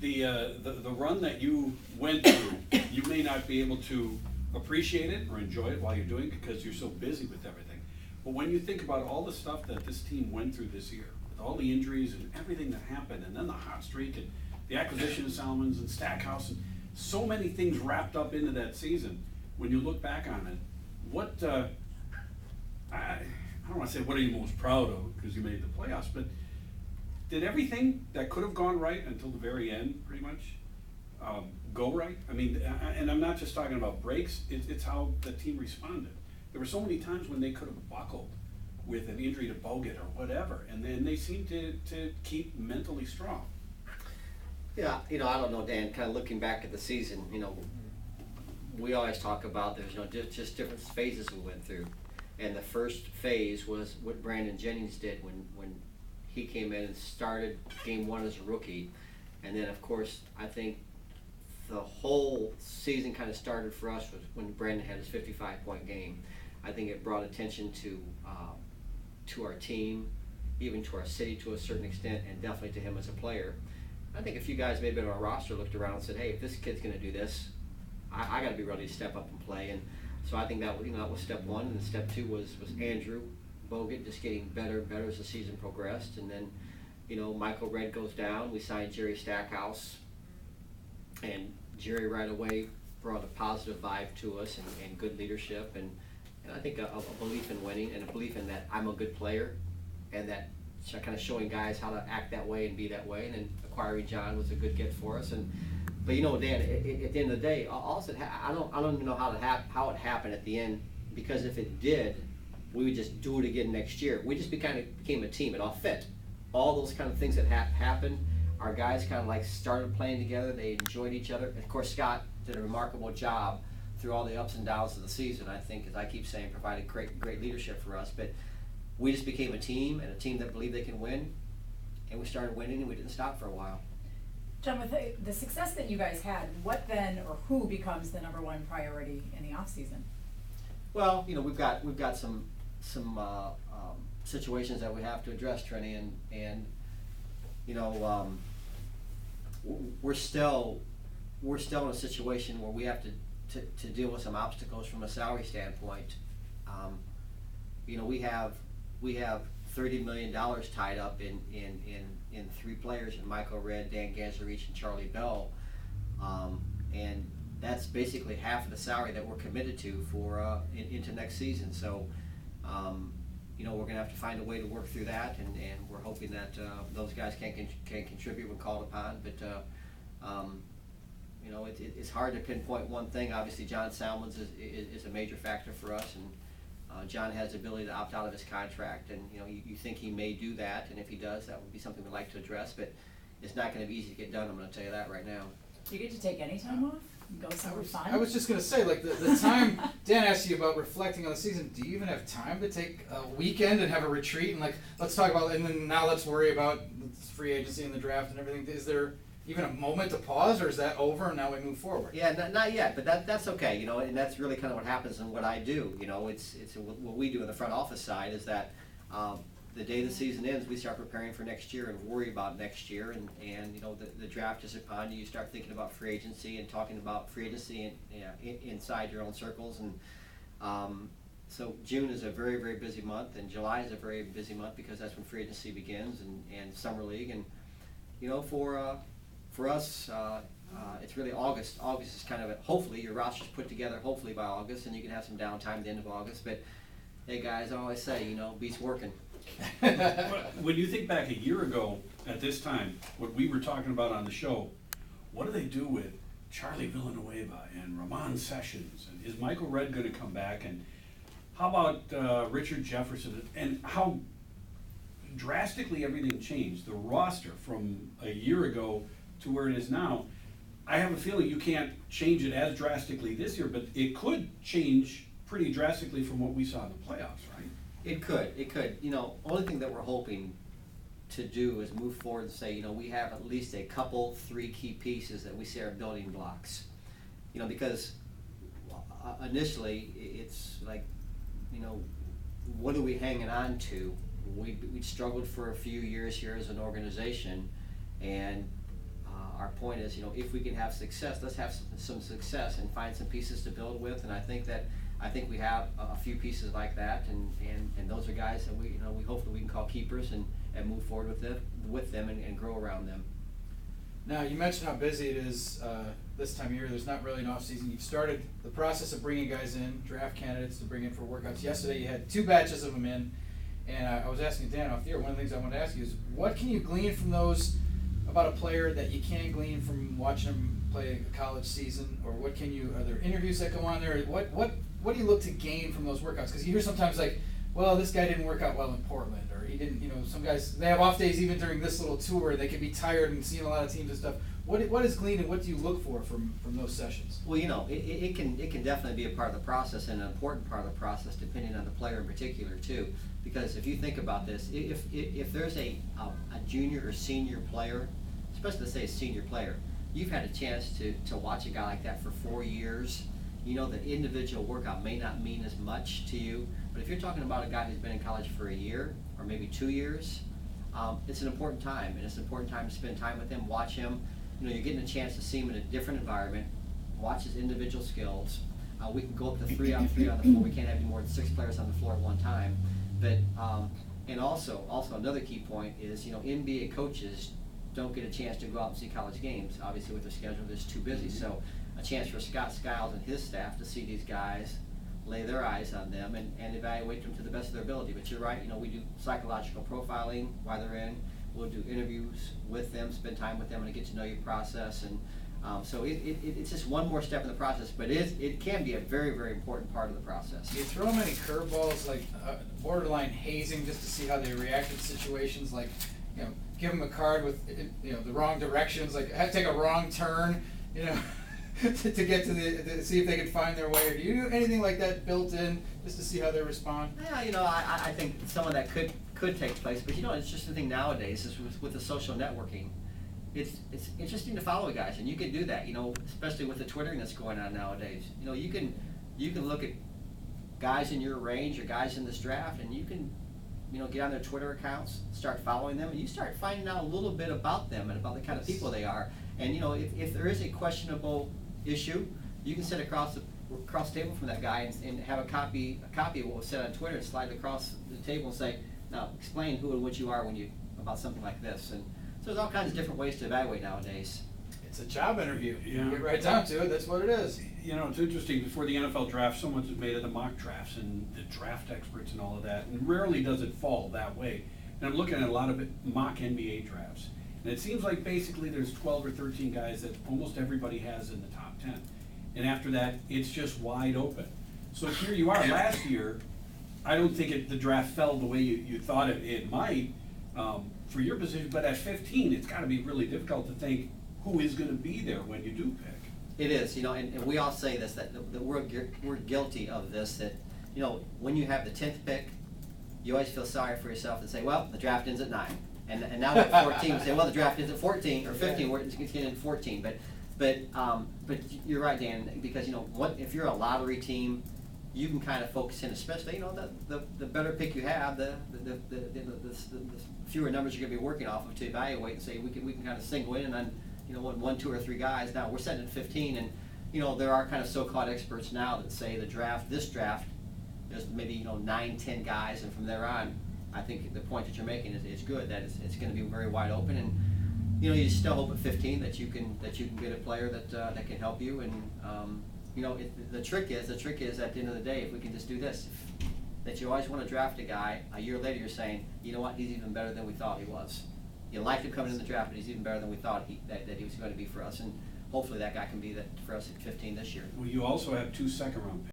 The run that you went through, you may not be able to appreciate it or enjoy it while you're doing it because you're so busy with everything. But when you think about all the stuff that this team went through this year, with all the injuries and everything that happened, and then the hot streak and the acquisition of Salmons and Stackhouse, and so many things wrapped up into that season, when you look back on it, what, I don't want to say what are you most proud of because you made the playoffs, but did everything that could have gone right until the very end, pretty much, go right? I mean, and I'm not just talking about breaks, it's how the team responded. There were so many times when they could have buckled with an injury to Bogut or whatever, and then they seemed to keep mentally strong. Yeah, I don't know, Dan, kind of looking back at the season, we always talk about there's just different phases we went through. And the first phase was what Brandon Jennings did when he came in and started game one as a rookie. And then, of course, I think the whole season kind of started for us was when Brandon had his 55-point game. I think it brought attention to our team, even to our city to a certain extent, and definitely to him as a player. I think a few guys maybe on our roster looked around and said, hey, if this kid's going to do this, I got to be ready to step up and play. And so I think that was step one, and step two was Andrew Bogut just getting better and better as the season progressed. And then, Michael Redd goes down. We signed Jerry Stackhouse, and Jerry right away brought a positive vibe to us and good leadership, and I think a belief in winning and a belief in that I'm a good player, and that kind of showing guys how to act that way and be that way. And then acquiring John was a good get for us. But Dan, at the end of the day, also I don't even know how it happened at the end, because if it did, we would just do it again next year. We just became a team. It all fit. All those kind of things that happened, our guys kind of started playing together. They enjoyed each other. And of course, Scott did a remarkable job through all the ups and downs of the season. I think, as I keep saying, provided great leadership for us. But we just became a team, and a team that believed they can win, and we started winning, and we didn't stop for a while. John, with the success that you guys had, what then, or who becomes the number one priority in the off season? Well, we've got some situations that we have to address, Trini, and we're still in a situation where we have to deal with some obstacles from a salary standpoint. We have $30 million tied up in three players, in Michael Redd, Dan Gazarich, and Charlie Bell, and that's basically half of the salary that we're committed to for into next season. So, we're going to have to find a way to work through that, and we're hoping that those guys can contribute when called upon. But it's hard to pinpoint one thing. Obviously, John Salmons is a major factor for us, and John has the ability to opt out of his contract, and you think he may do that, and if he does, that would be something we'd like to address. But it's not going to be easy to get done. I'm going to tell you that right now. Do you get to take any time off? Go somewhere fun? I was just going to say, the time Dan asked you about reflecting on the season, do you even have time to take a weekend and have a retreat and let's talk about, and then now let's worry about free agency and the draft and everything? Is there even a moment to pause, or is that over and now we move forward? Yeah, not yet, but that's okay, and that's really kind of what happens and what I do. It's what we do in the front office side is that the day the season ends, we start preparing for next year and worry about next year, and the draft is upon you. You start thinking about free agency and talking about free agency inside your own circles, and so June is a very, very busy month, and July is a very busy month because that's when free agency begins, and summer league, and for us, it's really August. August is kind of hopefully your roster's put together hopefully by August, and you can have some downtime at the end of August. But hey guys, I always say, beats working. When you think back a year ago at this time, what we were talking about on the show, what do they do with Charlie Villanueva and Ramon Sessions? And is Michael Redd going to come back? And how about Richard Jefferson? And how drastically everything changed, the roster from a year ago to where it is now. I have a feeling you can't change it as drastically this year, but it could change pretty drastically from what we saw in the playoffs, right? It could. Only thing that we're hoping to do is move forward and say, we have at least three key pieces that we see are building blocks. Because initially it's like, what are we hanging on to? We struggled for a few years here as an organization, and our point is, if we can have success, let's have some success and find some pieces to build with, and I think we have a few pieces like that, and those are guys that we hopefully we can call keepers and move forward with them and grow around them. Now, you mentioned how busy it is this time of year. There's not really an off season. You've started the process of bringing guys in, draft candidates to bring in for workouts. Yesterday you had 2 batches of them in, and I was asking Dan off the air, one of the things I wanted to ask you is, what can you glean from those about a player that you can't glean from watching them play a college season? Or what can you, are there interviews that go on there? What do you look to gain from those workouts? Because you hear sometimes like, well, this guy didn't work out well in Portland, or he didn't, some guys, they have off days even during this little tour, they can be tired and seeing a lot of teams and stuff. What is gleaned and what do you look for from those sessions? Well, it can definitely be a part of the process and an important part of the process, depending on the player in particular too. Because if you think about this, if there's a junior or senior player, especially let's say a senior player, you've had a chance to watch a guy like that for 4 years. The individual workout may not mean as much to you, but if you're talking about a guy who's been in college for a year or maybe 2 years, it's an important time, and it's an important time to spend time with him, watch him. You're getting a chance to see him in a different environment, watch his individual skills. We can go up to 3 on 3 on the floor. We can't have any more than 6 players on the floor at one time. But and also another key point is NBA coaches don't get a chance to go out and see college games. Obviously, with their schedule, they're just too busy. So a chance for Scott Skiles and his staff to see these guys, lay their eyes on them, and evaluate them to the best of their ability. But you're right, we do psychological profiling while they're in. We'll do interviews with them, spend time with them, and a get-to-know-you process. And so it's just one more step in the process, but it can be a very, very important part of the process. Do you throw them any curveballs, like borderline hazing, just to see how they react in situations, like, give them a card with, the wrong directions, like have to take a wrong turn, to get to see if they can find their way? Or do you do anything like that built in just to see how they respond? Yeah, I think some of that could take place, but it's just the thing nowadays is with the social networking. It's interesting to follow guys, and you can do that, especially with the Twittering that's going on nowadays. You can look at guys in your range or guys in this draft, and you can get on their Twitter accounts, start following them, and you start finding out a little bit about them and about the kind of people they are. And if there is a questionable issue, you can sit across the table from that guy and have a copy of what was said on Twitter and slide it across the table and say, now explain who and what you are about something like this. And so there's all kinds of different ways to evaluate nowadays. It's a job interview. Yeah. You get right down to it, that's what it is. It's interesting, before the NFL draft, so much is made of the mock drafts and the draft experts and all of that, and rarely does it fall that way. And I'm looking at a lot of mock NBA drafts, and it seems like basically there's 12 or 13 guys that almost everybody has in the top 10. And after that, it's just wide open. So here you are last year. I don't think the draft fell the way you thought it might for your position, but at 15, it's got to be really difficult to think who is going to be there when you do pick. It is, and we all say this, that we're guilty of this, that, when you have the 10th pick, you always feel sorry for yourself and say, well, the draft ends at 9. And now at 14, we say, well, the draft ends at 14 or 15, we're getting at 14. But you're right, Dan, because, if you're a lottery team, you can kind of focus in, especially, the better pick you have, the fewer numbers you're going to be working off of to evaluate and say, we can kind of single in on, 1, 2, or 3 guys. Now we're setting at 15, and there are kind of so-called experts now that say this draft, there's maybe 9, 10 guys, and from there on, I think the point that you're making is good. That it's going to be very wide open, and you still hope at 15 that you can get a player that can help you. And the trick is at the end of the day, if we can just do this, that you always want to draft a guy. A year later, you're saying, you know what, he's even better than we thought he was. You liked him coming in the draft, but he's even better than we thought that he was going to be for us. And hopefully that guy can be that for us at 15 this year. Well, you also have 2 second-round picks.